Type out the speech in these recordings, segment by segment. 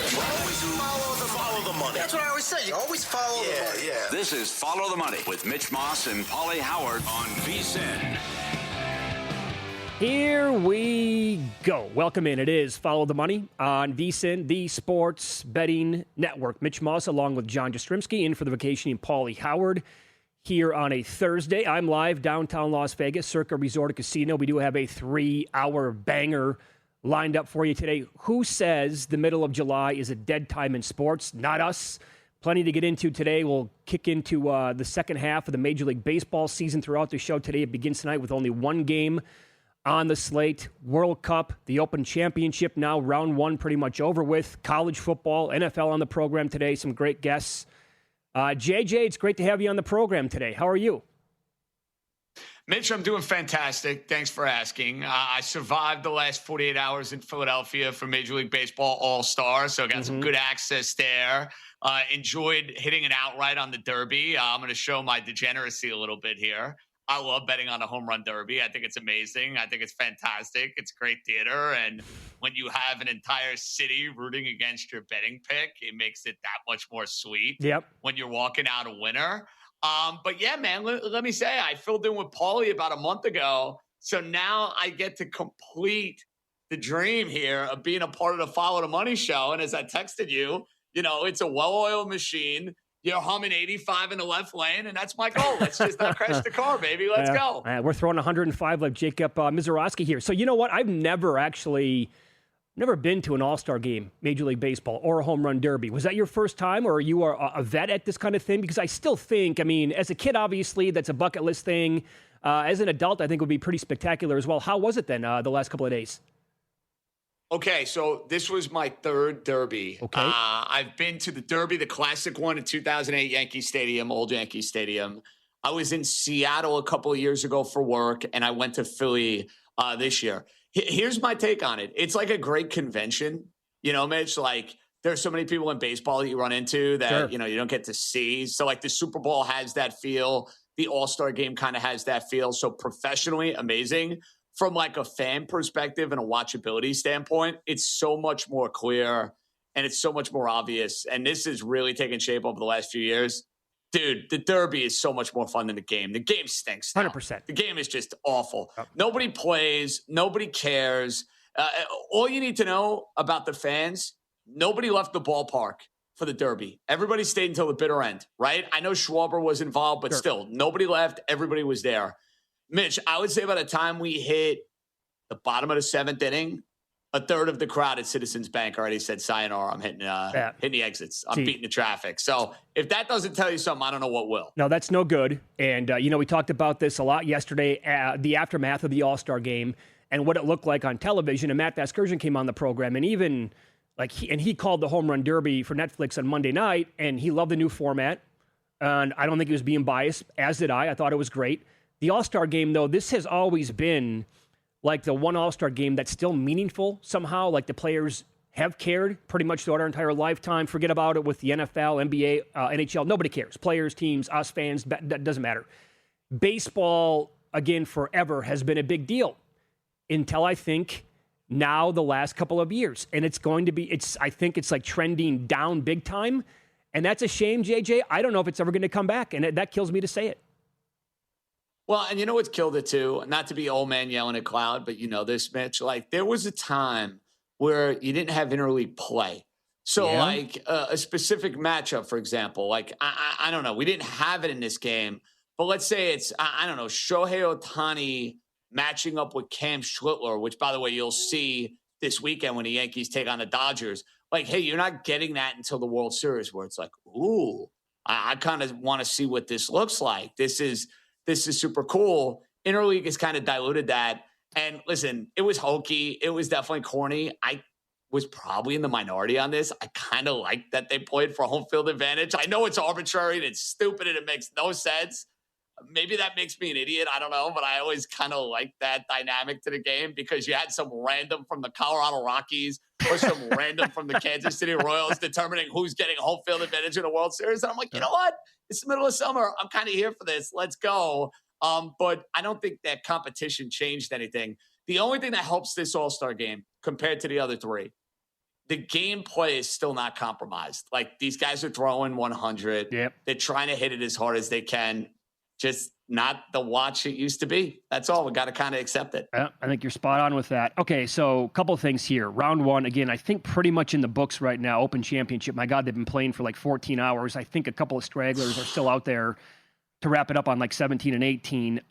Always follow the money. That's what I always say. You always follow the money. Yeah. This is Follow the Money with Mitch Moss and Paulie Howard on VSiN. Here we go. Welcome in. It is Follow the Money on VSiN, the Sports Betting Network. Mitch Moss along with John Jastrzemski in for the vacationing Paulie Howard here on a Thursday. I'm live downtown Las Vegas, Circa Resort and Casino. We do have a 3-hour banger lined up for you today. Who says the middle of July is a dead time in sports? Not us. Plenty to get into today. We'll kick into the second half of the Major League Baseball season throughout the show today. It begins tonight with only one game on the slate. World Cup, the Open Championship now, round one pretty much over with. College football, NFL on the program today. Some great guests. JJ, it's great to have you on the program today. How are you? Mitch, I'm doing fantastic. Thanks for asking. I survived the last 48 hours in Philadelphia for Major League Baseball All-Star, so got some good access there. Enjoyed hitting an outright on the Derby. I'm going to show my degeneracy a little bit here. I love betting on a home run derby. I think it's amazing. I think it's fantastic. It's great theater. And when you have an entire city rooting against your betting pick, it makes it that much more sweet when you're walking out a winner. But yeah, man, let me say, I filled in with Paulie about a month ago. So now I get to complete the dream here of being a part of the Follow the Money show. And as I texted you, it's a well-oiled machine. You're humming 85 in the left lane, and that's my goal. Let's just not crash the car, baby. Let's go. We're throwing 105 like Jacob Mizorowski here. So you know what? I've never been to an All-Star game, Major League Baseball, or a home run derby. Was that your first time, or are you a vet at this kind of thing? Because I still think, as a kid, obviously, that's a bucket list thing. As an adult, I think it would be pretty spectacular as well. How was it then the last couple of days? Okay, so this was my third Derby. Okay. I've been to the Derby, the classic one in 2008 Yankee Stadium, old Yankee Stadium. I was in Seattle a couple of years ago for work, and I went to Philly this year. Here's my take on it. It's like a great convention, Mitch. Like, there's so many people in baseball that you run into that, you don't get to see. So, like, the Super Bowl has that feel. The All-Star game kind of has that feel. So, professionally, amazing. From like a fan perspective and a watchability standpoint, it's so much more clear and it's so much more obvious. And this is really taking shape over the last few years. Dude, the Derby is so much more fun than the game. The game stinks now. 100%. The game is just awful. Nobody plays. Nobody cares. All you need to know about the fans, nobody left the ballpark for the Derby. Everybody stayed until the bitter end, right? I know Schwarber was involved, but still, nobody left. Everybody was there. Mitch, I would say by the time we hit the bottom of the seventh inning, a third of the crowd at Citizens Bank already said, sayonara, I'm hitting the exits. I'm beating the traffic. So if that doesn't tell you something, I don't know what will. No, that's no good. And, we talked about this a lot yesterday, the aftermath of the All-Star game and what it looked like on television. And Matt Vasgersian came on the program, and even he called the Home Run Derby for Netflix on Monday night, and he loved the new format. And I don't think he was being biased, as did I. I thought it was great. The All-Star game, though, this has always been like the one All-Star game that's still meaningful somehow. Like the players have cared pretty much throughout our entire lifetime. Forget about it with the NFL, NBA, NHL. Nobody cares. Players, teams, us fans, that doesn't matter. Baseball, again, forever has been a big deal until I think now the last couple of years. And it's going to be, I think it's like trending down big time. And that's a shame, JJ. I don't know if it's ever going to come back. And that kills me to say it. Well, and you know what's killed it too? Not to be old man yelling at cloud, but you know this, Mitch. Like, there was a time where you didn't have interleague play. So, like, a specific matchup, for example, like, I don't know. We didn't have it in this game. But let's say it's, I don't know, Shohei Ohtani matching up with Cam Schlittler, which, by the way, you'll see this weekend when the Yankees take on the Dodgers. Like, hey, you're not getting that until the World Series, where it's like, ooh, I kind of want to see what this looks like. This is super cool. Interleague has kind of diluted that. And listen, it was hokey. It was definitely corny. I was probably in the minority on this. I kind of like that they played for home field advantage. I know it's arbitrary and it's stupid and it makes no sense. Maybe that makes me an idiot. I don't know. But I always kind of like that dynamic to the game because you had some random from the Colorado Rockies or some random from the Kansas City Royals determining who's getting home field advantage in the World Series. And I'm like, you know what? It's the middle of summer. I'm kind of here for this. Let's go. But I don't think that competition changed anything. The only thing that helps this All-Star game compared to the other three, the gameplay is still not compromised. Like, these guys are throwing 100. Yep. They're trying to hit it as hard as they can. Just not the watch it used to be. That's all. We got to kind of accept it. Yeah, I think you're spot on with that. Okay, so a couple of things here. Round one, again, I think pretty much in the books right now, Open Championship. My God, they've been playing for like 14 hours. I think a couple of stragglers are still out there to wrap it up on like 17 and 18.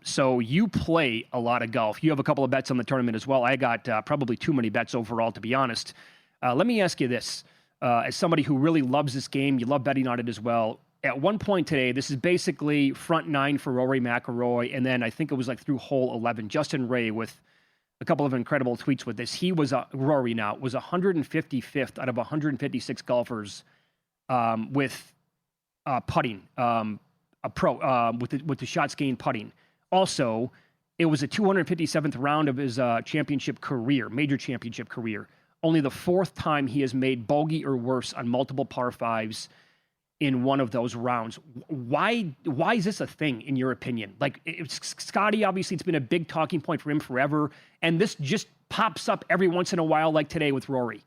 So you play a lot of golf. You have a couple of bets on the tournament as well. I got probably too many bets overall, to be honest. Let me ask you this. As somebody who really loves this game, you love betting on it as well. At one point today, this is basically front nine for Rory McIlroy, and then I think it was like through hole 11. Justin Ray with a couple of incredible tweets with this. He was, Rory now, was 155th out of 156 golfers with putting, a pro, with the shots gained putting. Also, it was a 257th round of his championship career, major championship career. Only the fourth time he has made bogey or worse on multiple par fives in one of those rounds. Why is this a thing, in your opinion? Like, Scotty, obviously, it's been a big talking point for him forever, and this just pops up every once in a while, like today with Rory.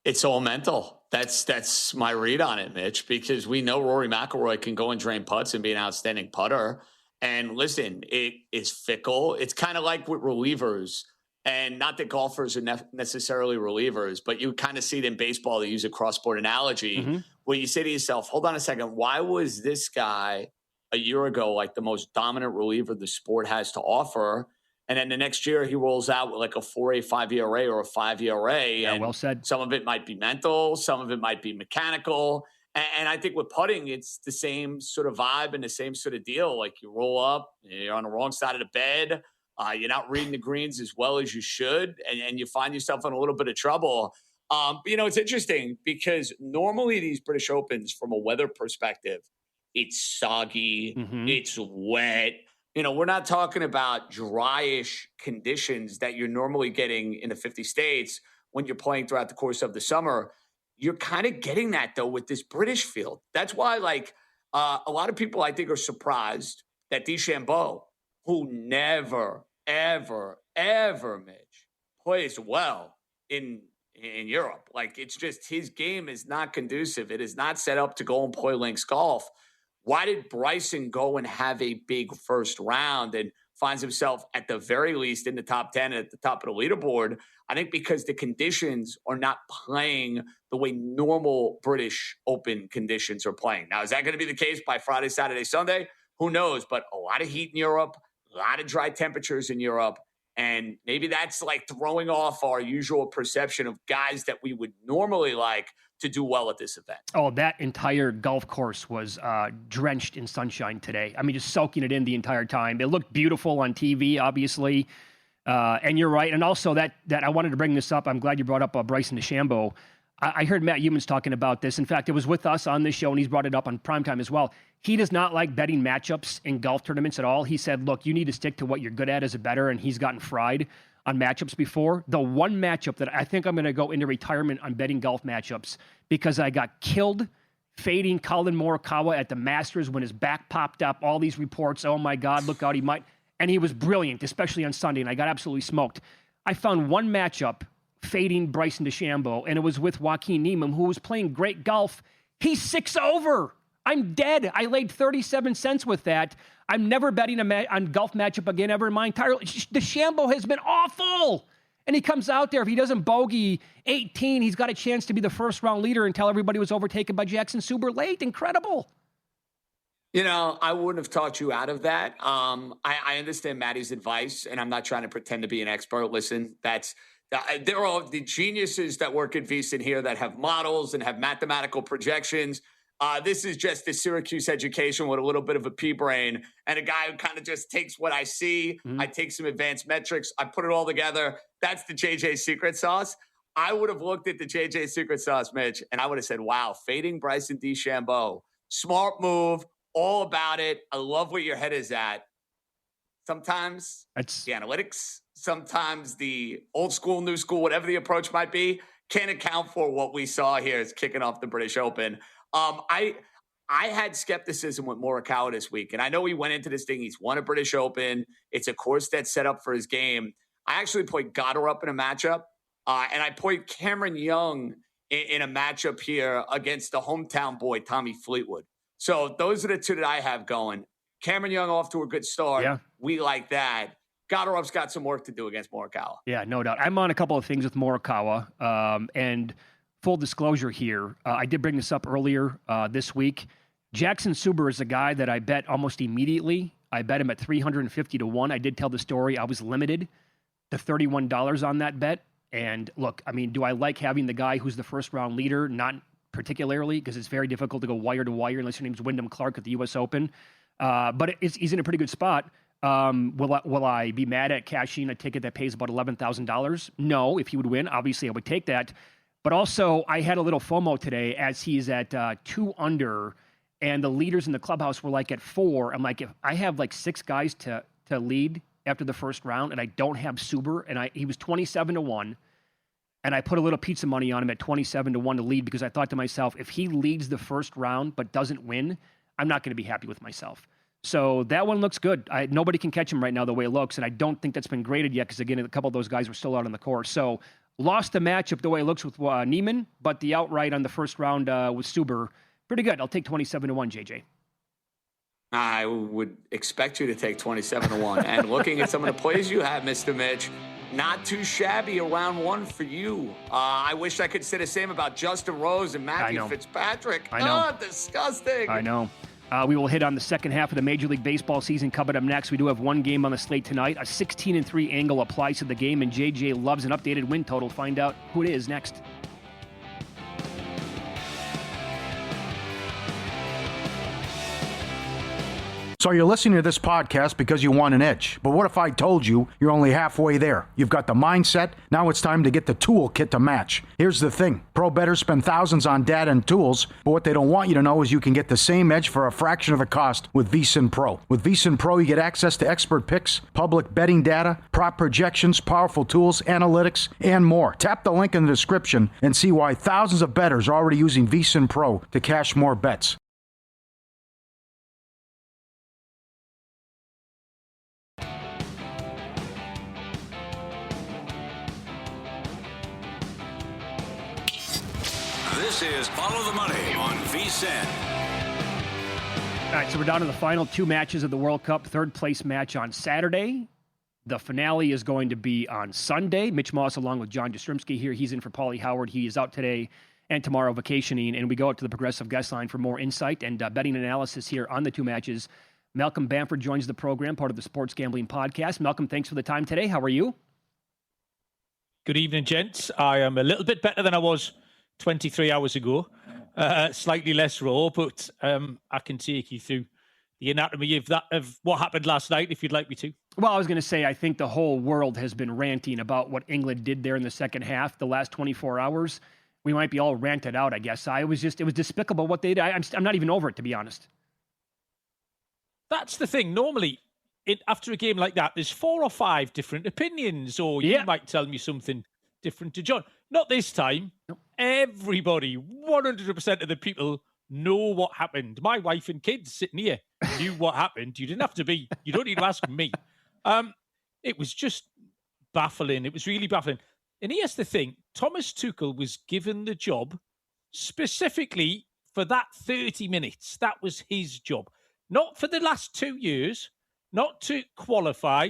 It's all mental. That's my read on it, Mitch, because we know Rory McIlroy can go and drain putts and be an outstanding putter. And listen, it is fickle. It's kind of like with relievers. And not that golfers are necessarily relievers, but you kind of see it in baseball. They use a cross-sport analogy where you say to yourself, hold on a second, why was this guy a year ago like the most dominant reliever the sport has to offer? And then the next year he rolls out with like a 4.85 ERA or a 5 ERA. Yeah, and well said. Some of it might be mental. Some of it might be mechanical. And I think with putting, it's the same sort of vibe and the same sort of deal. Like, you roll up, you're on the wrong side of the bed. You're not reading the greens as well as you should, and you find yourself in a little bit of trouble. But, it's interesting because normally these British Opens, from a weather perspective, it's soggy, it's wet. We're not talking about dryish conditions that you're normally getting in the 50 states when you're playing throughout the course of the summer. You're kind of getting that, though, with this British field. That's why, a lot of people, I think, are surprised that DeChambeau, who never, ever, Mitch, plays well in Europe. Like, it's just his game is not conducive. It is not set up to go and play links golf. Why did Bryson go and have a big first round and finds himself at the very least in the top 10 at the top of the leaderboard? I think because the conditions are not playing the way normal British Open conditions are playing. Now, is that going to be the case by Friday, Saturday, Sunday? Who knows? But a lot of heat in Europe, a lot of dry temperatures in Europe. And maybe that's like throwing off our usual perception of guys that we would normally like to do well at this event. Oh, that entire golf course was drenched in sunshine today. I mean, just soaking it in the entire time. It looked beautiful on TV, obviously. And you're right. And also that I wanted to bring this up. I'm glad you brought up Bryson DeChambeau. I heard Matt Youmans talking about this. In fact, it was with us on this show, and he's brought it up on Primetime as well. He does not like betting matchups in golf tournaments at all. He said, look, you need to stick to what you're good at as a bettor, and he's gotten fried on matchups before. The one matchup that I think I'm going to go into retirement on betting golf matchups, because I got killed fading Colin Morikawa at the Masters when his back popped up. All these reports, oh my God, look out, he might. And he was brilliant, especially on Sunday, and I got absolutely smoked. I found one matchup fading Bryson DeChambeau, and it was with Joaquin Niemann, who was playing great golf. He's 6 over. I'm dead. I laid 37 cents with that. I'm never betting on golf matchup again ever in my entire life. DeChambeau has been awful. And he comes out there. If he doesn't bogey 18, he's got a chance to be the first-round leader until everybody was overtaken by Jackson Suber late. Incredible. I wouldn't have talked you out of that. I understand Matty's advice, and I'm not trying to pretend to be an expert. Listen, there are the geniuses that work at VSiN here that have models and have mathematical projections. This is just the Syracuse education with a little bit of a pea brain, and a guy who kind of just takes what I see. I take some advanced metrics. I put it all together. That's the JJ secret sauce. I would have looked at the JJ secret sauce, Mitch, and I would have said, wow, fading Bryson DeChambeau. Smart move, all about it. I love where your head is at. Sometimes it's the analytics, sometimes the old school, new school, whatever the approach might be, can't account for what we saw here as kicking off the British Open. I had skepticism with Morikawa this week, and I know he went into this thing. He's won a British Open. It's a course that's set up for his game. I actually played Goddard up in a matchup And I put Cameron Young in a matchup here against the hometown boy, Tommy Fleetwood. So those are the two that I have going. Cameron Young off to a good start. Yeah. We like that. Goddard's got some work to do against Morikawa. Yeah, no doubt. I'm on a couple of things with Morikawa. And full disclosure here, I did bring this up earlier this week. Jackson Suber is a guy that I bet almost immediately. I bet him at 350 to 1. I did tell the story. I was limited to $31 on that bet. And look, I mean, do I like having the guy who's the first round leader? Not particularly, because it's very difficult to go wire to wire unless your name's Wyndham Clark at the U.S. Open. But he's in a pretty good spot. Will I be mad at cashing a ticket that pays about $11,000? No. If he would win, obviously I would take that. But also, I had a little FOMO today as he's at 2 under, and the leaders in the clubhouse were like at 4. I'm like, if I have like 6 guys to lead after the first round, and I don't have Suber, and he was 27 to 1, and I put a little pizza money on him at 27 to 1 to lead because I thought to myself, if he leads the first round but doesn't win, I'm not going to be happy with myself. So that one looks good. Nobody can catch him right now the way it looks, and I don't think that's been graded yet because, again, a couple of those guys were still out on the course. So lost the matchup the way it looks with Neiman, but the outright on the first round with Suber, pretty good. I'll take 27 to 1, JJ. I would expect you to take 27 to 1. And looking at some of the plays you have, Mr. Mitch, not too shabby a round 1 for you. I wish I could say the same about Justin Rose and Matthew Fitzpatrick. I know. Oh, disgusting. I know. We will hit on the second half of the Major League Baseball season coming up next. We do have one game on the slate tonight. A 16-3 angle applies to the game, and JJ loves an updated win total. Find out who it is next. So you're listening to this podcast because you want an edge. But what if I told you you're only halfway there? You've got the mindset. Now it's time to get the toolkit to match. Here's the thing. Pro bettors spend thousands on data and tools, but what they don't want you to know is you can get the same edge for a fraction of the cost with VSiN Pro. With VSiN Pro, you get access to expert picks, public betting data, prop projections, powerful tools, analytics, and more. Tap the link in the description and see why thousands of bettors are already using VSiN Pro to cash more bets. This is Follow the Money on VSiN. All right, so we're down to the final 2 matches of the World Cup. Third place match on Saturday. The finale is going to be on Sunday. Mitch Moss along with John Jastrzemski here. He's in for Paulie Howard. He is out today and tomorrow vacationing. And we go out to the Progressive Guest Line for more insight and betting analysis here on the 2 matches. Malcolm Bamford joins the program, part of the Sports Gambling Podcast. Malcolm, thanks for the time today. How are you? Good evening, gents. I am a little bit better than I was 23 hours ago. Slightly less raw, but I can take you through the anatomy of what happened last night if you'd like me to. Well, I was going to say, I think the whole world has been ranting about what England did there in the second half, the last 24 hours. We might be all ranted out, I guess. It was despicable what they did. I'm not even over it, to be honest. That's the thing. Normally, after a game like that, there's 4 or 5 different opinions, or you might tell me something different to John. Not this time. Nope. Everybody, 100% of the people know what happened. My wife and kids sitting here knew what happened. You don't need to ask me. It was just baffling. It was really baffling. And here's the thing. Thomas Tuchel was given the job specifically for that 30 minutes. That was his job. Not for the last 2 years, not to qualify.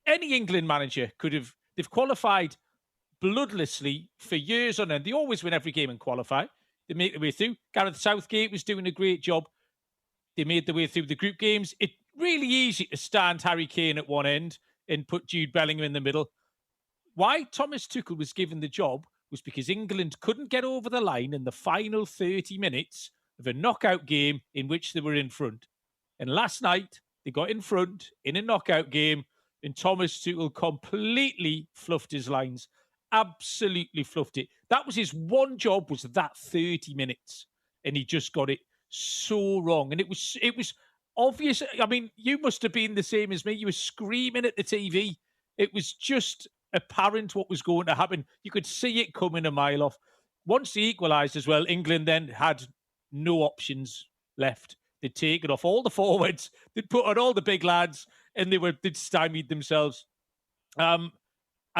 Any England manager they've qualified bloodlessly for years on end. They always win every game and qualify. They make their way through. Gareth Southgate was doing a great job. They made their way through the group games. It's really easy to stand Harry Kane at one end and put Jude Bellingham in the middle. Why Thomas Tuchel was given the job was because England couldn't get over the line in the final 30 minutes of a knockout game in which they were in front. And last night, they got in front in a knockout game, and Thomas Tuchel completely fluffed his lines. Absolutely fluffed it. That was his one job, was that 30 minutes. And he just got it so wrong. And it was obvious. I mean, you must have been the same as me. You were screaming at the TV. It was just apparent what was going to happen. You could see it coming a mile off. Once they equalised as well, England then had no options left. They'd taken off all the forwards. They'd put on all the big lads, and they'd stymied themselves. I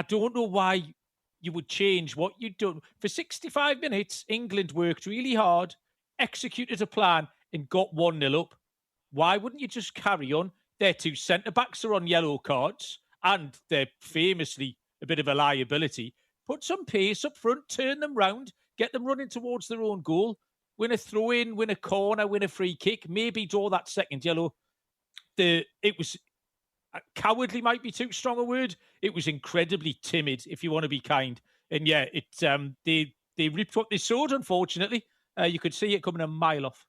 don't know why you would change what you'd done. For 65 minutes, England worked really hard, executed a plan, and got 1-0 up. Why wouldn't you just carry on? Their two centre-backs are on yellow cards, and they're famously a bit of a liability. Put some pace up front, turn them round, get them running towards their own goal, win a throw-in, win a corner, win a free kick, maybe draw that second yellow. It was cowardly might be too strong a word. It was incredibly timid, if you want to be kind. And yeah, they reaped what they sowed, unfortunately. You could see it coming a mile off.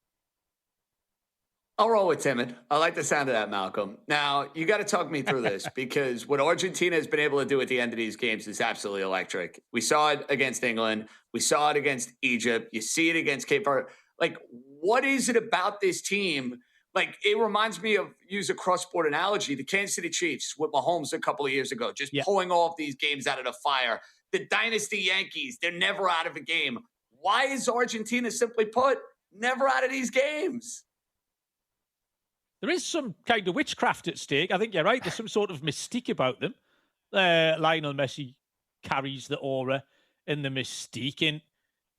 I'll roll with timid. I like the sound of that, Malcolm. Now, you got to talk me through this because what Argentina has been able to do at the end of these games is absolutely electric. We saw it against England. We saw it against Egypt. You see it against Cape Verde. Like, what is it about this team? Like, it reminds me of, use a cross-sport analogy, the Kansas City Chiefs with Mahomes a couple of years ago, just pulling off these games out of the fire. The Dynasty Yankees, they're never out of a game. Why is Argentina, simply put, never out of these games? There is some kind of witchcraft at stake. I think you're right. There's some sort of mystique about them. Lionel Messi carries the aura and the mystique. And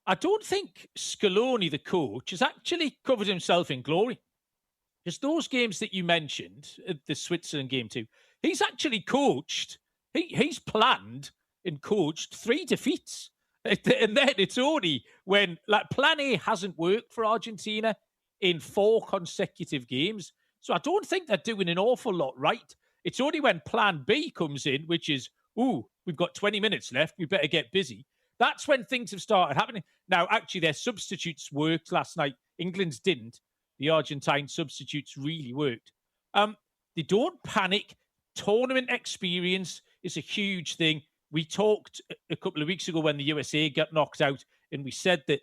I don't think Scaloni, the coach, has actually covered himself in glory. Just those games that you mentioned, the Switzerland game too, he's actually coached, he's planned and coached 3 defeats. And then it's only when, like, plan A hasn't worked for Argentina in 4 consecutive games. So I don't think they're doing an awful lot right. It's only when plan B comes in, which is, we've got 20 minutes left, we better get busy. That's when things have started happening. Now, actually, their substitutes worked last night. England's didn't. The Argentine substitutes really worked. They don't panic. Tournament experience is a huge thing. We talked a couple of weeks ago when the USA got knocked out, and we said that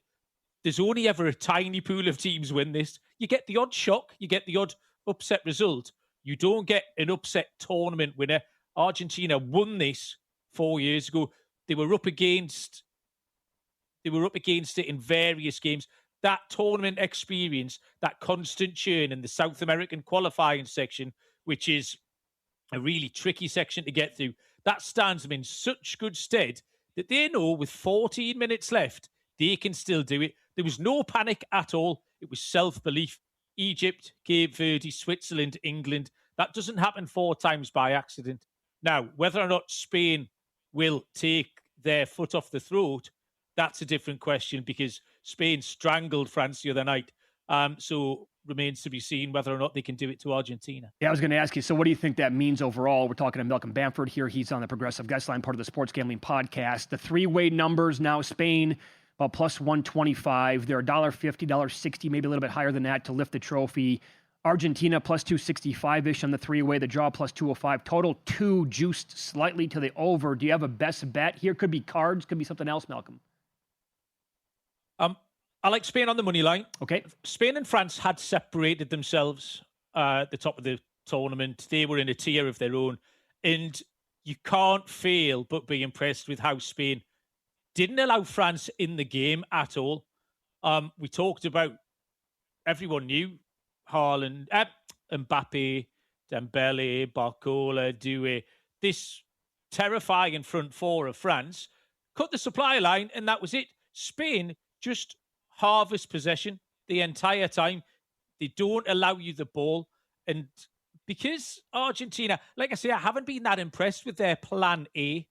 there's only ever a tiny pool of teams win this. You get the odd shock, you get the odd upset result. You don't get an upset tournament winner. Argentina won this 4 years ago. They were up against it in various games. That tournament experience, that constant churn in the South American qualifying section, which is a really tricky section to get through, that stands them in such good stead that they know with 14 minutes left, they can still do it. There was no panic at all. It was self-belief. Egypt, Cape Verde, Switzerland, England. That doesn't happen 4 times by accident. Now, whether or not Spain will take their foot off the throat, that's a different question because Spain strangled France the other night. So remains to be seen whether or not they can do it to Argentina. Yeah, I was going to ask you, so what do you think that means overall? We're talking to Malcolm Bamford here. He's on the Progressive Guest Line, part of the Sports Gambling Podcast. The 3-way numbers now, Spain about plus 125. They're $1.50, $1.60, maybe a little bit higher than that to lift the trophy. Argentina plus 265-ish on the 3-way. The draw plus 205. Total 2 juiced slightly to the over. Do you have a best bet here? Could be cards, could be something else, Malcolm. I like Spain on the money line. Okay. Spain and France had separated themselves at the top of the tournament. They were in a tier of their own. And you can't fail but be impressed with how Spain didn't allow France in the game at all. We talked about, everyone knew, Haaland, Mbappe, Dembele, Barcola, Doué, this terrifying front 4 of France, cut the supply line, and that was it. Spain just harvest possession the entire time. They don't allow you the ball. And because Argentina, like I say, I haven't been that impressed with their plan A.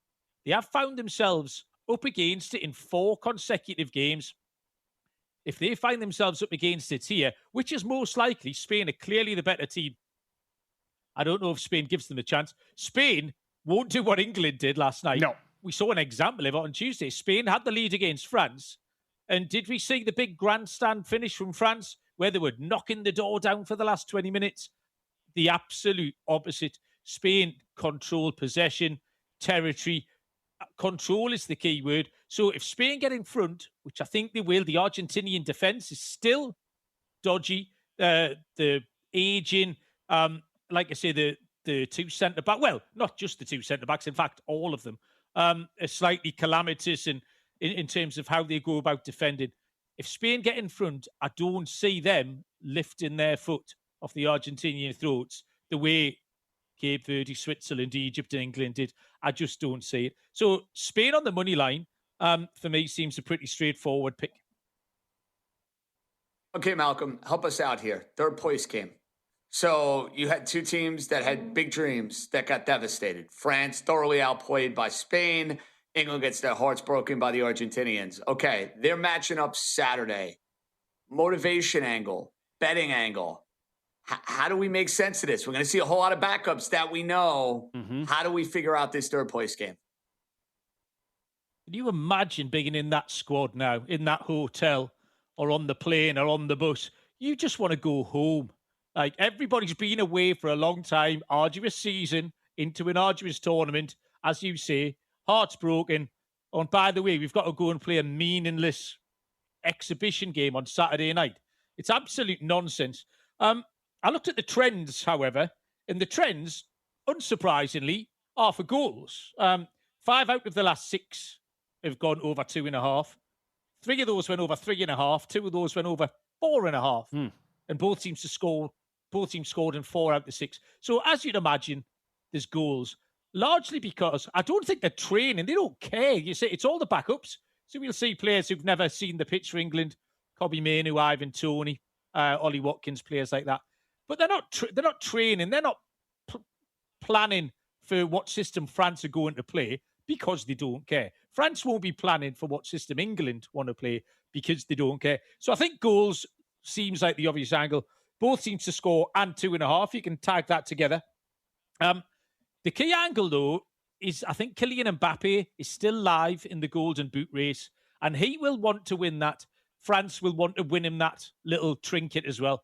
They have found themselves up against it in 4 consecutive games. If they find themselves up against it here, which is most likely, Spain are clearly the better team. I don't know if Spain gives them a chance. Spain won't do what England did last night. No. We saw an example of it on Tuesday. Spain had the lead against France. And did we see the big grandstand finish from France where they were knocking the door down for the last 20 minutes? The absolute opposite. Spain controlled possession, territory. Control is the key word. So if Spain get in front, which I think they will, the Argentinian defence is still dodgy. The aging, like I say, the 2 centre-backs, well, not just the 2 centre-backs, in fact, all of them, are slightly calamitous and in terms of how they go about defending. If Spain get in front, I don't see them lifting their foot off the Argentinian throats the way Cape Verde, Switzerland, Egypt, and England did. I just don't see it. So Spain on the money line, for me, seems a pretty straightforward pick. Okay, Malcolm, help us out here. Third place game. So you had two teams that had big dreams that got devastated. France thoroughly outplayed by Spain. England gets their hearts broken by the Argentinians. Okay, they're matching up Saturday. Motivation angle, betting angle. How do we make sense of this? We're going to see a whole lot of backups that we know. Mm-hmm. How do we figure out this third place game? Can you imagine being in that squad now, in that hotel or on the plane or on the bus? You just want to go home. Like, everybody's been away for a long time, arduous season, into an arduous tournament, as you say, hearts broken. Oh, and by the way, we've got to go and play a meaningless exhibition game on Saturday night. It's absolute nonsense. I looked at the trends, however, and the trends, unsurprisingly, are for goals. 5 out of the last 6 have gone over 2.5. 3 of those went over 3.5. 2 of those went over 4.5. And both teams scored in 4 out of 6. So as you'd imagine, there's goals. Largely because I don't think they're training. They don't care. You see, it's all the backups. So we'll see players who've never seen the pitch for England, Kobbie Mainoo, Ivan Toney, Ollie Watkins, players like that. But they're not training. They're not planning for what system France are going to play because they don't care. France won't be planning for what system England want to play because they don't care. So I think goals seems like the obvious angle. Both teams to score and 2.5. You can tag that together. The key angle, though, is I think Kylian Mbappe is still live in the Golden Boot race, and he will want to win that. France will want to win him that little trinket as well.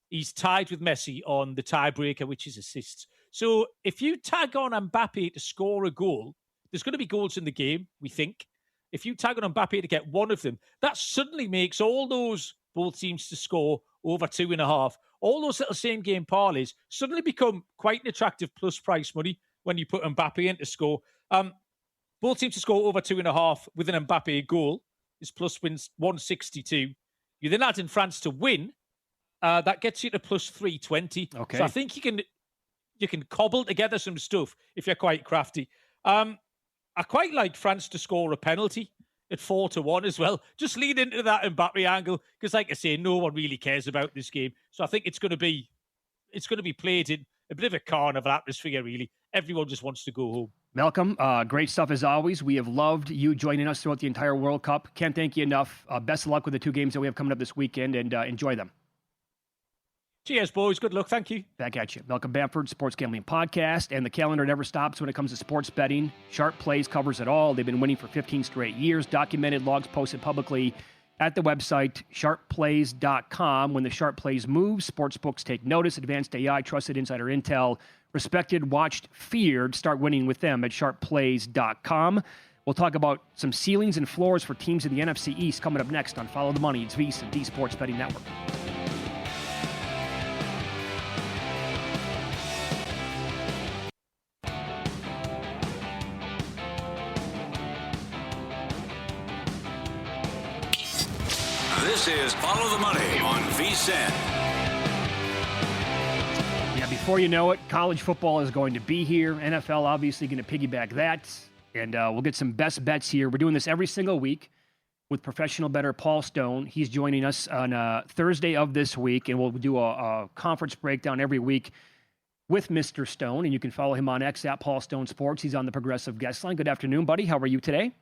He's tied with Messi on the tiebreaker, which is assists. So if you tag on Mbappe to score a goal, there's going to be goals in the game, we think. If you tag on Mbappe to get one of them, that suddenly makes all those both teams to score over 2.5. All those little same game parlays suddenly become quite an attractive plus price money when you put Mbappe in to score. Both teams to score over 2.5 with an Mbappe goal is plus wins 162. You then add in France to win. That gets you to plus 320. Okay. So I think you can cobble together some stuff if you're quite crafty. I quite like France to score a penalty at 4-1 as well. Just lean into that Mbappe angle because, like I say, no one really cares about this game. So I think it's going to be played in a bit of a carnival atmosphere. Really, everyone just wants to go home. Malcolm, great stuff as always. We have loved you joining us throughout the entire World Cup. Can't thank you enough. Best of luck with the 2 games that we have coming up this weekend, and enjoy them. Cheers, boys. Good luck. Thank you. Back at you. Malcolm Bamford, Sports Gambling Podcast, and the calendar never stops when it comes to sports betting. Sharp Plays covers it all. They've been winning for 15 straight years. Documented logs posted publicly at the website, sharpplays.com. When the Sharp Plays moves, sportsbooks take notice. Advanced AI, trusted insider intel, respected, watched, feared. Start winning with them at sharpplays.com. We'll talk about some ceilings and floors for teams in the NFC East coming up next on Follow the Money. It's VSiN, the Sports Betting Network. This is Follow the Money on VSiN. Yeah, before you know it, college football is going to be here. NFL obviously going to piggyback that. And we'll get some best bets here. We're doing this every single week with professional bettor Paul Stone. He's joining us on Thursday of this week, and we'll do a conference breakdown every week with Mr. Stone. And you can follow him on X at Paul Stone Sports. He's on the Progressive Guest Line. Good afternoon, buddy. How are you today?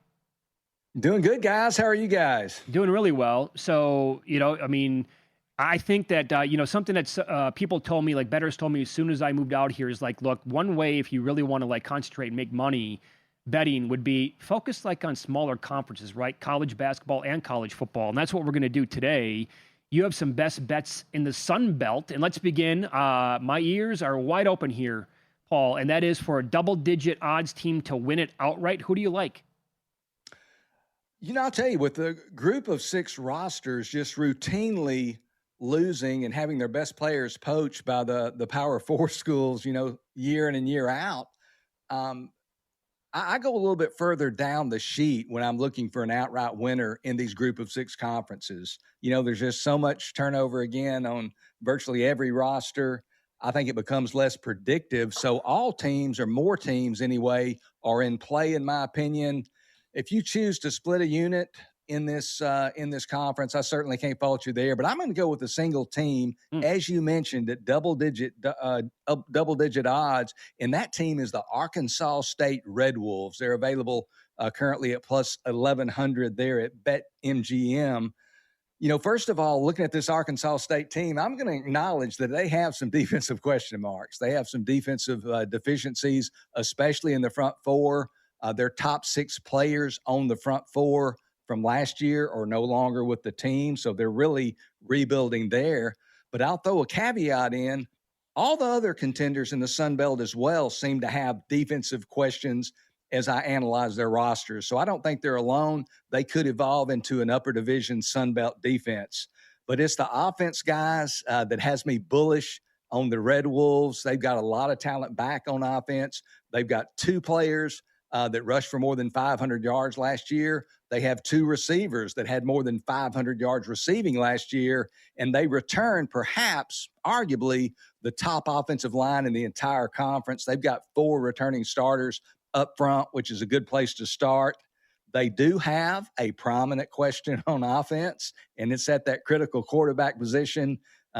Doing good, guys. How are you guys? Doing really well. So, I think that, something that people told me, like bettors told me as soon as I moved out here is like, look, one way if you really want to like concentrate and make money betting would be focus like on smaller conferences, right? College basketball and college football. And that's what we're going to do today. You have some best bets in the Sun Belt. And let's begin. My ears are wide open here, Paul. And that is for a double-digit odds team to win it outright. Who do you like? I'll tell you, with the group of 6 rosters just routinely losing and having their best players poached by the Power 4 schools, year in and year out, I go a little bit further down the sheet when I'm looking for an outright winner in these group of 6 conferences. There's just so much turnover again on virtually every roster. I think it becomes less predictive. So all teams, or more teams anyway, are in play, in my opinion. If you choose to split a unit in this conference, I certainly can't fault you there. But I'm going to go with a single team, as you mentioned, at double digit odds, and that team is the Arkansas State Red Wolves. They're available currently at plus 1,100 there at BetMGM. First of all, looking at this Arkansas State team, I'm going to acknowledge that they have some defensive question marks. They have some defensive deficiencies, especially in the front four. Their top 6 players on the front four from last year are no longer with the team, so they're really rebuilding there. But I'll throw a caveat in. All the other contenders in the Sun Belt as well seem to have defensive questions as I analyze their rosters. So I don't think they're alone. They could evolve into an upper division Sun Belt defense. But it's the offense, guys, that has me bullish on the Red Wolves. They've got a lot of talent back on offense. They've got 2 players that rushed for more than 500 yards last year. They have 2 receivers that had more than 500 yards receiving last year, and they returned perhaps, arguably, the top offensive line in the entire conference. They've got 4 returning starters up front, which is a good place to start. They do have a prominent question on offense, and it's at that critical quarterback position.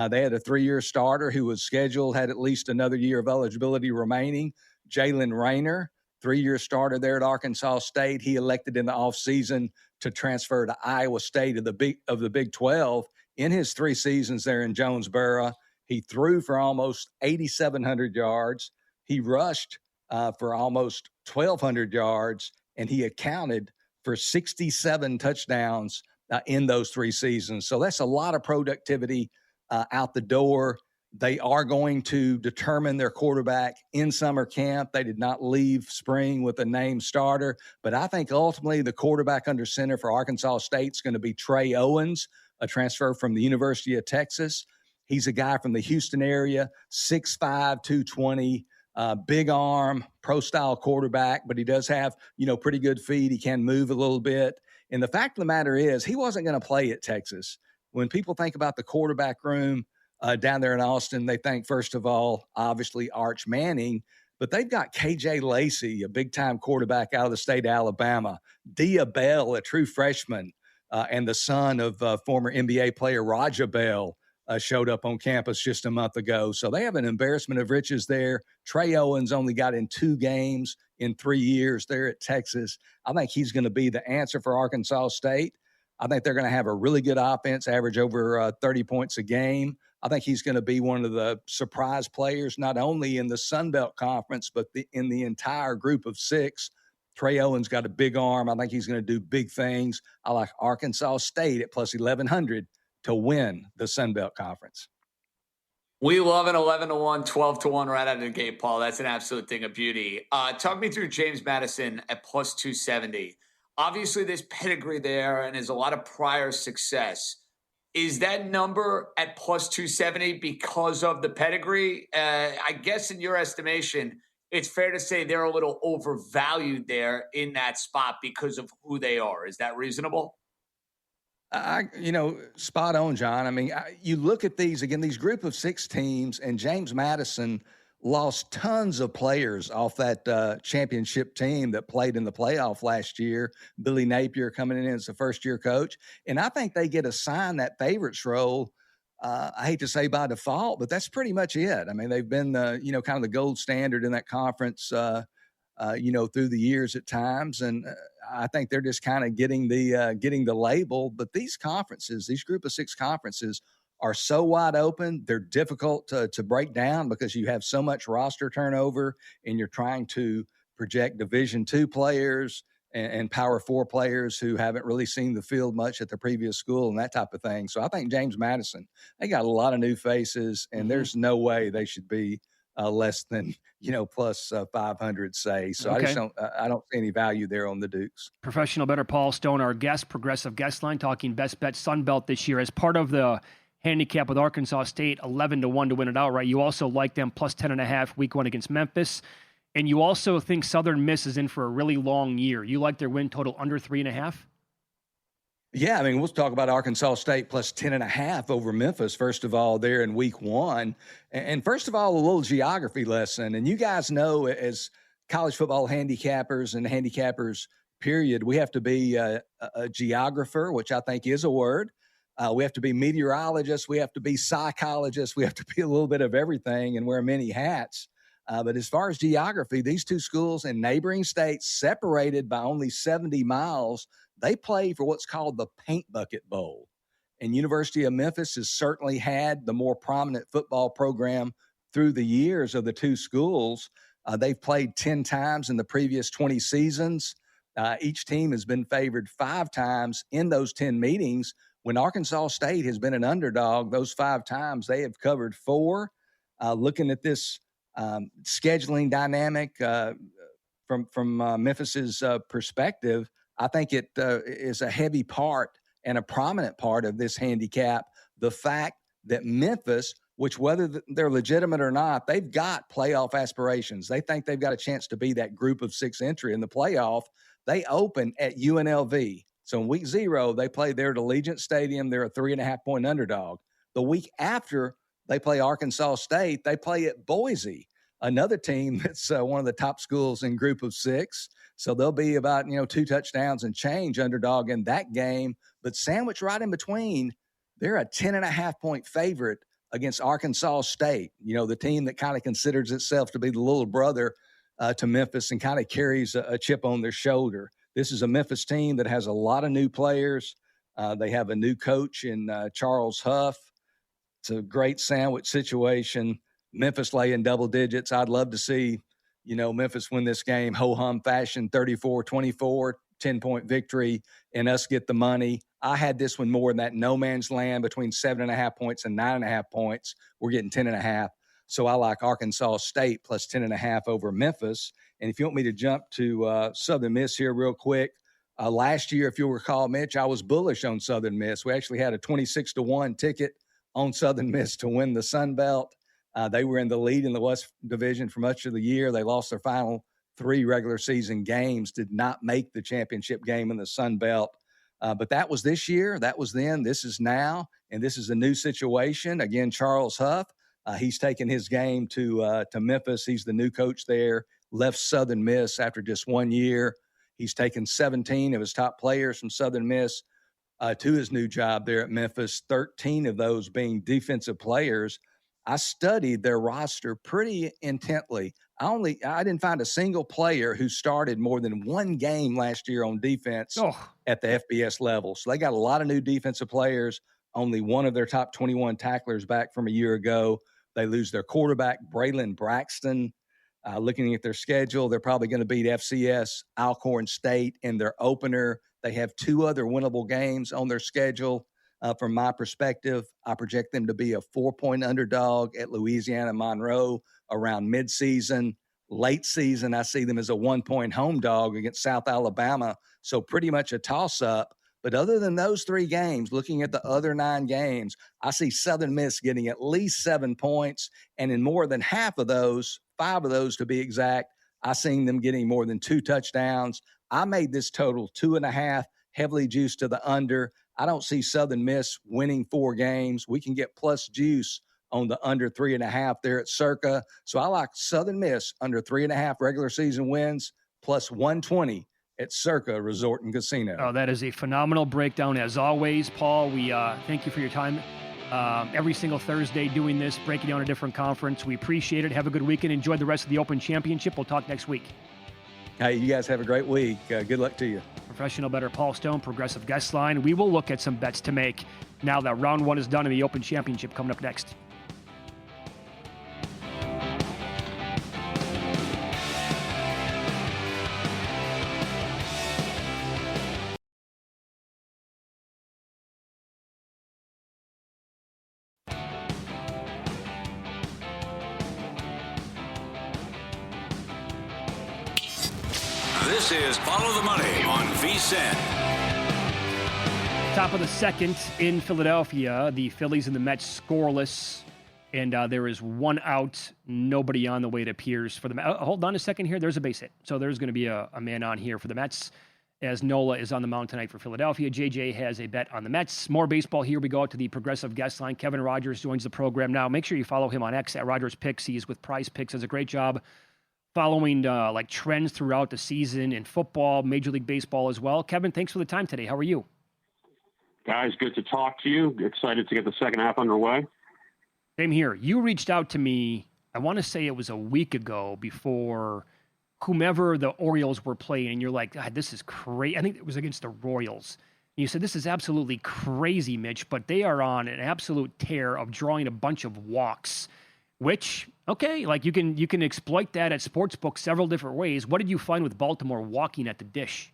They had a 3-year starter who was scheduled, had at least another year of eligibility remaining, Jalen Rayner. 3-year starter there at Arkansas State. He elected in the offseason to transfer to Iowa State of the Big 12. In his 3 seasons there in Jonesboro, he threw for almost 8,700 yards. He rushed for almost 1,200 yards, and he accounted for 67 touchdowns in those 3 seasons. So that's a lot of productivity out the door. They are going to determine their quarterback in summer camp. They did not leave spring with a named starter, but I think ultimately the quarterback under center for Arkansas State is going to be Trey Owens, a transfer from the University of Texas. He's a guy from the Houston area, 6'5", 220, big arm, pro-style quarterback, but he does have, pretty good feet. He can move a little bit. And the fact of the matter is he wasn't going to play at Texas. When people think about the quarterback room, down there in Austin, they think, first of all, obviously Arch Manning, but they've got KJ Lacey, a big-time quarterback out of the state of Alabama, Dia Bell, a true freshman, and the son of former NBA player Raja Bell showed up on campus just a month ago. So they have an embarrassment of riches there. Trey Owens only got in 2 games in 3 years there at Texas. I think he's going to be the answer for Arkansas State. I think they're going to have a really good offense, average over 30 points a game. I think he's going to be one of the surprise players, not only in the Sun Belt Conference, but in the entire group of 6. Trey Owens got a big arm. I think he's going to do big things. I like Arkansas State at plus 1,100 to win the Sun Belt Conference. We love an 11-1, 12-1 right out of the gate, Paul. That's an absolute thing of beauty. Talk me through James Madison at plus 270. Obviously, there's pedigree there and there's a lot of prior success. Is that number at plus 270 because of the pedigree? I guess in your estimation, it's fair to say they're a little overvalued there in that spot because of who they are. Is that reasonable? Spot on, John. I mean, you look at these group of 6 teams, and James Madison lost tons of players off that championship team that played in the playoff last year. Billy Napier coming in as the first-year coach. And I think they get assigned that favorites role, I hate to say by default, but that's pretty much it. I mean, they've been the, kind of the gold standard in that conference, through the years at times. And I think they're just kind of getting the label. But these group of 6 conferences are so wide open. They're difficult to break down because you have so much roster turnover and you're trying to project Division II players and Power 4 players who haven't really seen the field much at the previous school and that type of thing. So I think James Madison, they got a lot of new faces, and there's no way they should be less than, plus 500, say. So okay. I don't see any value there on the Dukes. Professional bettor Paul Stone, our guest, Progressive Guest Line, talking best bet Sun Belt this year as part of the handicap with Arkansas State, 11-1 to win it outright. You also like them plus 10.5 week 1 against Memphis. And you also think Southern Miss is in for a really long year. You like their win total under 3.5? Yeah, I mean, we'll talk about Arkansas State plus 10.5 over Memphis, first of all, there in week 1. And first of all, a little geography lesson. And you guys know, as college football handicappers and handicappers, period, we have to be a geographer, which I think is a word. We have to be meteorologists. We have to be psychologists. We have to be a little bit of everything and wear many hats. But as far as geography, these two schools in neighboring states, separated by only 70 miles, they play for what's called the Paint Bucket Bowl. And University of Memphis has certainly had the more prominent football program through the years of the two schools. They've played 10 times in the previous 20 seasons. Each team has been favored 5 times in those 10 meetings. When Arkansas State has been an underdog, those 5 times they have covered 4. Looking at this scheduling dynamic from Memphis's perspective, I think it is a heavy part and a prominent part of this handicap, the fact that Memphis, which whether they're legitimate or not, they've got playoff aspirations. They think they've got a chance to be that group of 6 entry in the playoff. They open at UNLV. So in week 0, they play there at Allegiant Stadium. They're a 3.5-point underdog. The week after they play Arkansas State, they play at Boise, another team that's one of the top schools in group of 6. So they'll be about, 2 touchdowns and change underdog in that game. But sandwiched right in between, they're a 10.5-point favorite against Arkansas State, the team that kind of considers itself to be the little brother to Memphis and kind of carries a chip on their shoulder. This is a Memphis team that has a lot of new players. They have a new coach in Charles Huff. It's a great sandwich situation. Memphis laying double digits. I'd love to see, Memphis win this game ho-hum fashion, 34-24, 10-point victory, and us get the money. I had this one more in that no man's land between 7.5 points and 9.5 points. We're getting 10.5. So I like Arkansas State plus 10.5 over Memphis. And if you want me to jump to Southern Miss here real quick, last year, if you'll recall, Mitch, I was bullish on Southern Miss. We actually had a 26-1 ticket on Southern Miss to win the Sun Belt. They were in the lead in the West Division for much of the year. They lost their final 3 regular season games, did not make the championship game in the Sun Belt. But that was this year. That was then. This is now. And this is a new situation. Again, Charles Huff, he's taken his game to Memphis. He's the new coach there, left Southern Miss after just 1 year. He's taken 17 of his top players from Southern Miss to his new job there at Memphis, 13 of those being defensive players. I studied their roster pretty intently. I didn't find a single player who started more than 1 game last year on defense at the FBS level. So they got a lot of new defensive players. Only one of their top 21 tacklers back from a year ago. They lose their quarterback, Braylon Braxton. Looking at their schedule, they're probably going to beat FCS, Alcorn State in their opener. They have 2 other winnable games on their schedule. From my perspective, I project them to be a 4-point underdog at Louisiana Monroe around midseason. Late season, I see them as a 1-point home dog against South Alabama. So pretty much a toss-up. But other than those 3 games, looking at the other 9 games, I see Southern Miss getting at least 7 points. And in more than half of those, 5 of those to be exact, I seen them getting more than 2 touchdowns. I made this total 2.5, heavily juiced to the under. I don't see Southern Miss winning 4 games. We can get plus juice on the under 3.5 there at Circa. So I like Southern Miss under 3.5 regular season wins plus 120 at Circa Resort and Casino. Oh, that is a phenomenal breakdown as always, Paul. We thank you for your time. Every single Thursday doing this, breaking down a different conference. We appreciate it. Have a good weekend. Enjoy the rest of the Open Championship. We'll talk next week. Hey, you guys have a great week. Good luck to you. Professional bettor Paul Stone, Progressive Guest Line. We will look at some bets to make now that round 1 is done in the Open Championship coming up next. This is Follow the Money on VSiN. Top of the second in Philadelphia, the Phillies and the Mets scoreless, and there is 1 out, nobody on the way it appears for the Mets. Hold on a second here. There's a base hit. So there's going to be a man on here for the Mets. as Nola is on the mound tonight for Philadelphia. JJ has a bet on the Mets. More baseball. Here we go to the Progressive guest line. Kevin Rogers joins the program now. Make sure you follow him on X at Rogers Picks. He's with Prize Picks. Does a great job following like trends throughout the season in football, Major League Baseball as well. Kevin, thanks for the time today. How are you? Guys, good to talk to you. Excited to get the second half underway. Same here. You reached out to me, I want to say it was a week ago, before whomever the Orioles were playing, and you're like, God, this is crazy. I think it was against the Royals. And you said, this is absolutely crazy, Mitch, but they are on an absolute tear of drawing a bunch of walks, which, okay, like you can exploit that at sportsbook several different ways. What did you find with Baltimore walking at the dish?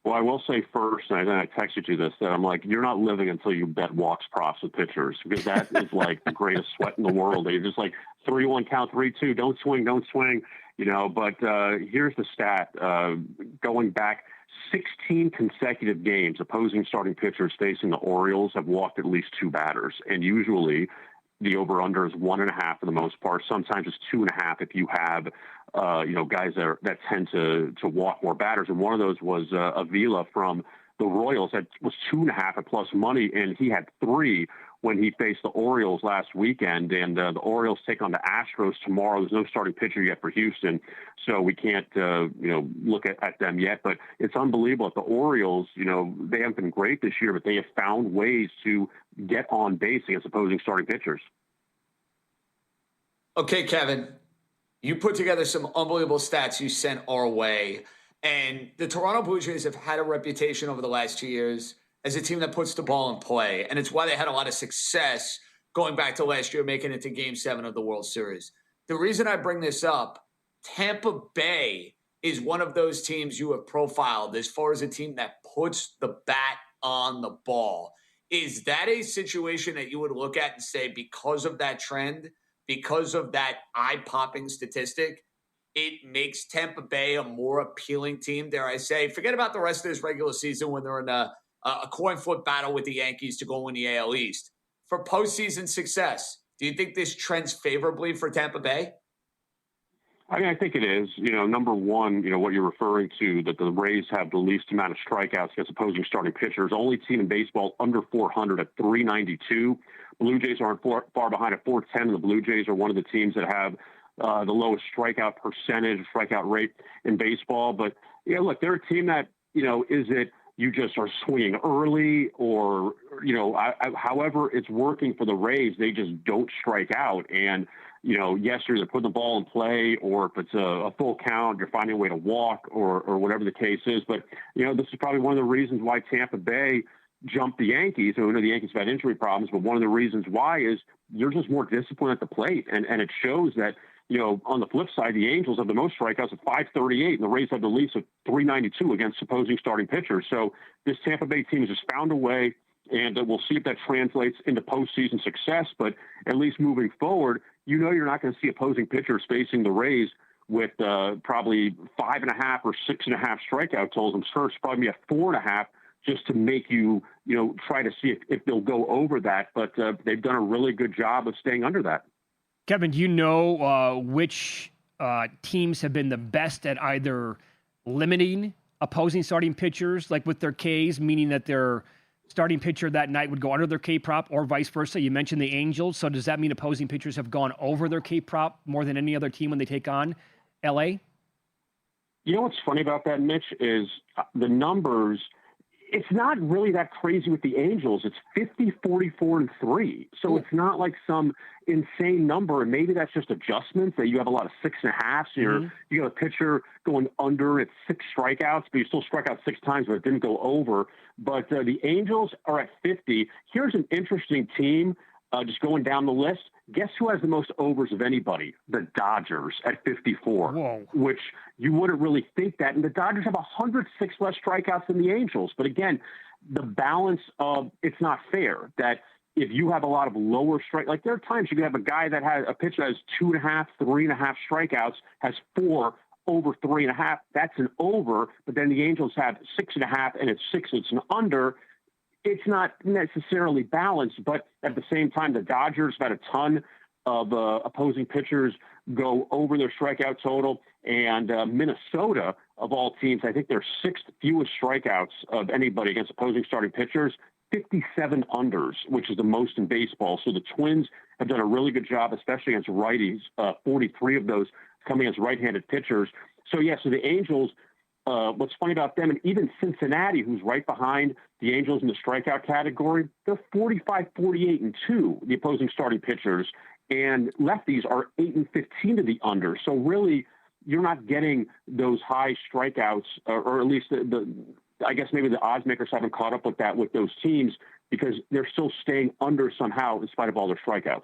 Well, I will say first, and I texted you this, that I'm like, you're not living until you bet walks props with pitchers, because that is like the greatest sweat in the world. You're just like 3-1 count, 3-2, don't swing. But here's the stat. Going back 16 consecutive games, opposing starting pitchers facing the Orioles have walked at least 2 batters. And usually the over-under is 1.5 for the most part. Sometimes it's 2.5 if you have, guys that tend to walk more batters. And one of those was Avila from the Royals. That was 2.5 at plus money, and he had 3 when he faced the Orioles last weekend. And the Orioles take on the Astros tomorrow. There's no starting pitcher yet for Houston, so we can't, look at them yet. But it's unbelievable. The Orioles, they haven't been great this year, but they have found ways to get on base against opposing starting pitchers. Okay, Kevin, you put together some unbelievable stats you sent our way. And the Toronto Blue Jays have had a reputation over the last 2 years as a team that puts the ball in play. And it's why they had a lot of success going back to last year, making it to Game 7 of the World Series. The reason I bring this up, Tampa Bay is one of those teams you have profiled as far as a team that puts the bat on the ball. Is that a situation that you would look at and say, because of that trend, because of that eye-popping statistic, it makes Tampa Bay a more appealing team, dare I say? Forget about the rest of this regular season when they're in a coin flip battle with the Yankees to go win the AL East. For postseason success, do you think this trends favorably for Tampa Bay? I think it is. Number one, what you're referring to, that the Rays have the least amount of strikeouts against opposing starting pitchers. Only team in baseball under 400 at 392. Blue Jays aren't far behind at 410, and the Blue Jays are one of the teams that have the lowest strikeout percentage, strikeout rate in baseball. But, look, they're a team that, is it you just are swinging early or, however it's working for the Rays, they just don't strike out. And, yes, you're either putting the ball in play, or if it's a full count, you're finding a way to walk or whatever the case is. But, this is probably one of the reasons why Tampa Bay jumped the Yankees. And we know the Yankees have had injury problems, but one of the reasons why is you're just more disciplined at the plate. And it shows that, on the flip side, the Angels have the most strikeouts at 538, and the Rays have the least at 392 against opposing starting pitchers. So this Tampa Bay team has just found a way, and we'll see if that translates into postseason success. But at least moving forward, you're not going to see opposing pitchers facing the Rays with probably 5.5 or 6.5 strikeout totals. I'm sure it's probably be at 4.5 just to make you, try to see if they'll go over that. But they've done a really good job of staying under that. Kevin, do you know which teams have been the best at either limiting opposing starting pitchers, like with their Ks, meaning that their starting pitcher that night would go under their K prop, or vice versa? You mentioned the Angels. So does that mean opposing pitchers have gone over their K prop more than any other team when they take on LA? What's funny about that, Mitch, is the numbers. It's not really that crazy with the Angels. It's 50, 44, and 3. So it's not like some insane number. And maybe that's just adjustments, that you have a lot of 6.5. So you got a pitcher going under at 6 strikeouts, but you still struck out 6 times, but it didn't go over. But the Angels are at 50. Here's an interesting team. Just going down the list, guess who has the most overs of anybody? The Dodgers at 54. Whoa. Which you wouldn't really think that. And the Dodgers have 106 less strikeouts than the Angels. But again, the balance of it's not fair that if you have a lot of lower strike, like there are times you can have a guy that has a pitcher that has 2.5, 3.5 strikeouts, has 4 over 3.5. That's an over. But then the Angels have 6.5 and it's 6. It's an under. It's not necessarily balanced, but at the same time, the Dodgers have had a ton of opposing pitchers go over their strikeout total. And Minnesota, of all teams, I think they're sixth fewest strikeouts of anybody against opposing starting pitchers, 57 unders, which is the most in baseball. So the Twins have done a really good job, especially against righties, 43 of those coming against right-handed pitchers. So, so the Angels, what's funny about them, and even Cincinnati, who's right behind the Angels in the strikeout category, they're 45, 48, and 2, the opposing starting pitchers. And lefties are 8 and 15 to the under. So really, you're not getting those high strikeouts, or at least I guess maybe the odds makers haven't caught up with that with those teams because they're still staying under somehow in spite of all their strikeouts.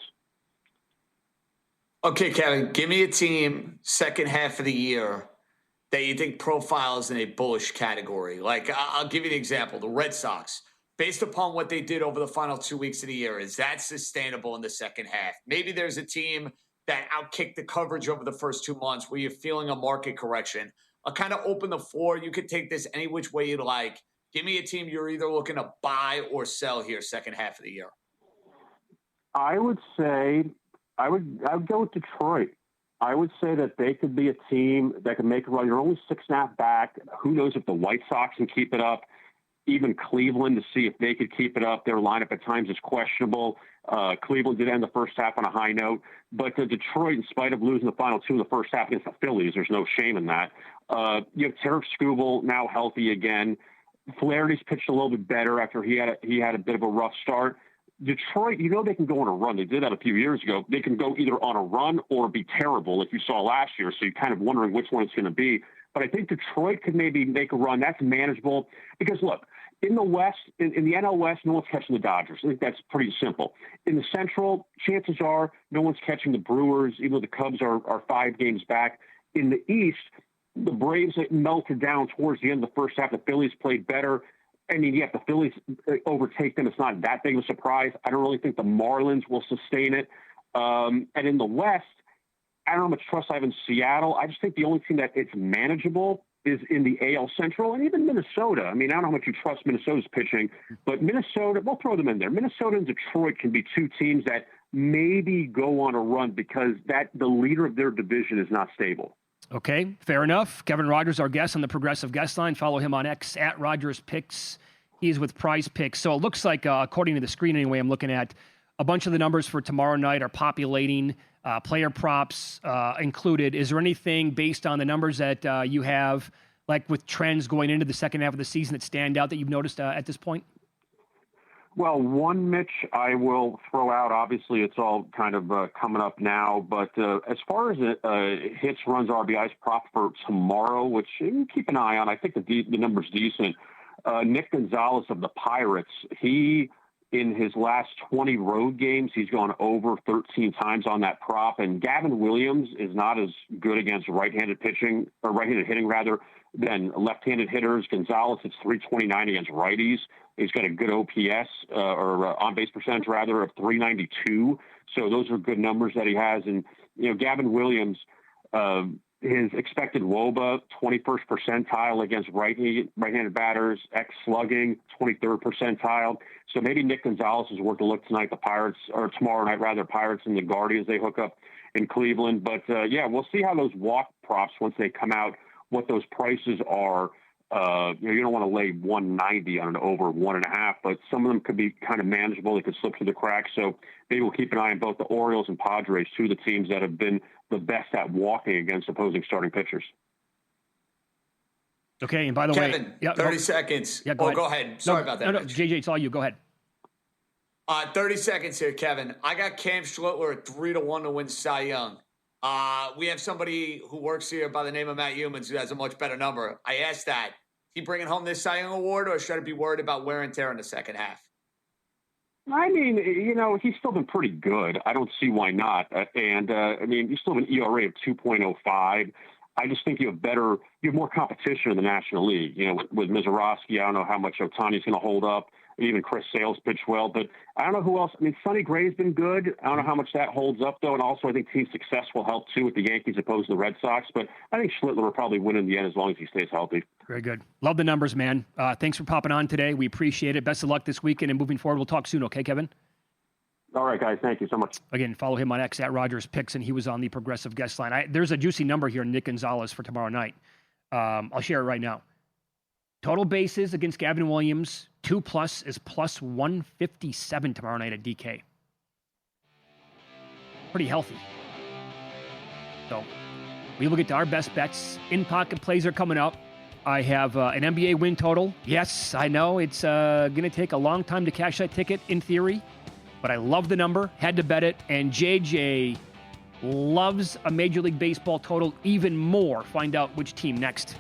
Okay, Kevin, give me a team second half of the year that you think profiles in a bullish category. Like, I'll give you an example. The Red Sox, based upon what they did over the final 2 weeks of the year, is that sustainable in the second half? Maybe there's a team that outkicked the coverage over the first 2 months where you're feeling a market correction. I'll kind of open the floor. You could take this any which way you'd like. Give me a team you're either looking to buy or sell here second half of the year. I would say I would go with Detroit. I would say that they could be a team that could make a run. You're only 6.5 back. Who knows if the White Sox can keep it up? Even Cleveland, to see if they could keep it up. Their lineup at times is questionable. Cleveland did end the first half on a high note. But Detroit, in spite of losing the final two in the first half against the Phillies, there's no shame in that. You have Tarek Skubal now healthy again. Flaherty's pitched a little bit better after he had a bit of a rough start. Detroit, they can go on a run. They did that a few years ago. They can go either on a run or be terrible, like you saw last year. So you're kind of wondering which one it's going to be. But I think Detroit could maybe make a run. That's manageable. Because, look, in the West, in the NL West, no one's catching the Dodgers. I think that's pretty simple. In the Central, chances are no one's catching the Brewers, even though the Cubs are 5 games back. In the East, the Braves melted down towards the end of the first half. The Phillies played better. I mean, if the Phillies overtake them, it's not that big of a surprise. I don't really think the Marlins will sustain it. And in the West, I don't know how much trust I have in Seattle. I just think the only team that it's manageable is in the AL Central and even Minnesota. I mean, I don't know how much you trust Minnesota's pitching, but Minnesota, we'll throw them in there. Minnesota and Detroit can be two teams that maybe go on a run because the leader of their division is not stable. Okay, fair enough. Kevin Rogers, our guest on the Progressive Guest Line. Follow him on X at Rogers Picks. He's with Prize Picks. So it looks like, according to the screen anyway, I'm looking at a bunch of the numbers for tomorrow night are populating, player props included. Is there anything based on the numbers that you have, like with trends going into the second half of the season, that stand out that you've noticed at this point? Well, one, Mitch, I will throw out. Obviously, it's all kind of coming up now. But as far as hits, runs, RBIs prop for tomorrow, which you keep an eye on, I think the number's decent. Nick Gonzalez of the Pirates, he, in his last 20 road games, he's gone over 13 times on that prop. And Gavin Williams is not as good against right-handed pitching, or right-handed hitting, rather, than left-handed hitters. Gonzalez, it's 329 against righties. He's got a good OPS, or on-base percentage, rather, of 392. So those are good numbers that he has. And, Gavin Williams, his expected WOBA, 21st percentile against right-handed batters, slugging, 23rd percentile. So maybe Nick Gonzalez is worth a look tonight, tomorrow night, rather, Pirates and the Guardians, they hook up in Cleveland. But, we'll see how those walk props, once they come out, what those prices are. You don't want to lay 190 on an over 1.5, but some of them could be kind of manageable. They could slip through the cracks. So maybe we'll keep an eye on both the Orioles and Padres, two of the teams that have been the best at walking against opposing starting pitchers. Okay, and by the Kevin, way, 30 seconds. Yeah, go ahead. Sorry about that. No, JJ, it's all you. Go ahead. 30 seconds here, Kevin. I got Cam Schlittler at 3-1 to win Cy Young. We have somebody who works here by the name of Matt Humans who has a much better number. I asked that. He bringing home this Cy Young award, or should I be worried about wear and tear in the second half? I mean, he's still been pretty good. I don't see why not. You still have an ERA of 2.05. I just think you have more competition in the National League. With Mizorowski, I don't know how much Ohtani's going to hold up. Even Chris Sales pitched well, but I don't know who else. I mean, Sonny Gray's been good. I don't know how much that holds up, though. And also, I think team success will help, too, with the Yankees opposed to the Red Sox. But I think Schlittler will probably win in the end as long as he stays healthy. Very good. Love the numbers, man. Thanks for popping on today. We appreciate it. Best of luck this weekend and moving forward. We'll talk soon, okay, Kevin? All right, guys. Thank you so much. Again, follow him on X at Rogers Picks, and he was on the Progressive guest line. There's a juicy number here, Nick Gonzalez, for tomorrow night. I'll share it right now. Total bases against Gavin Williams, 2+ is plus 157 tomorrow night at DK. Pretty healthy. So we will get to our best bets. In-pocket plays are coming up. I have an NBA win total. Yes, I know it's going to take a long time to cash that ticket in theory, but I love the number. Had to bet it. And JJ loves a Major League Baseball total even more. Find out which team next.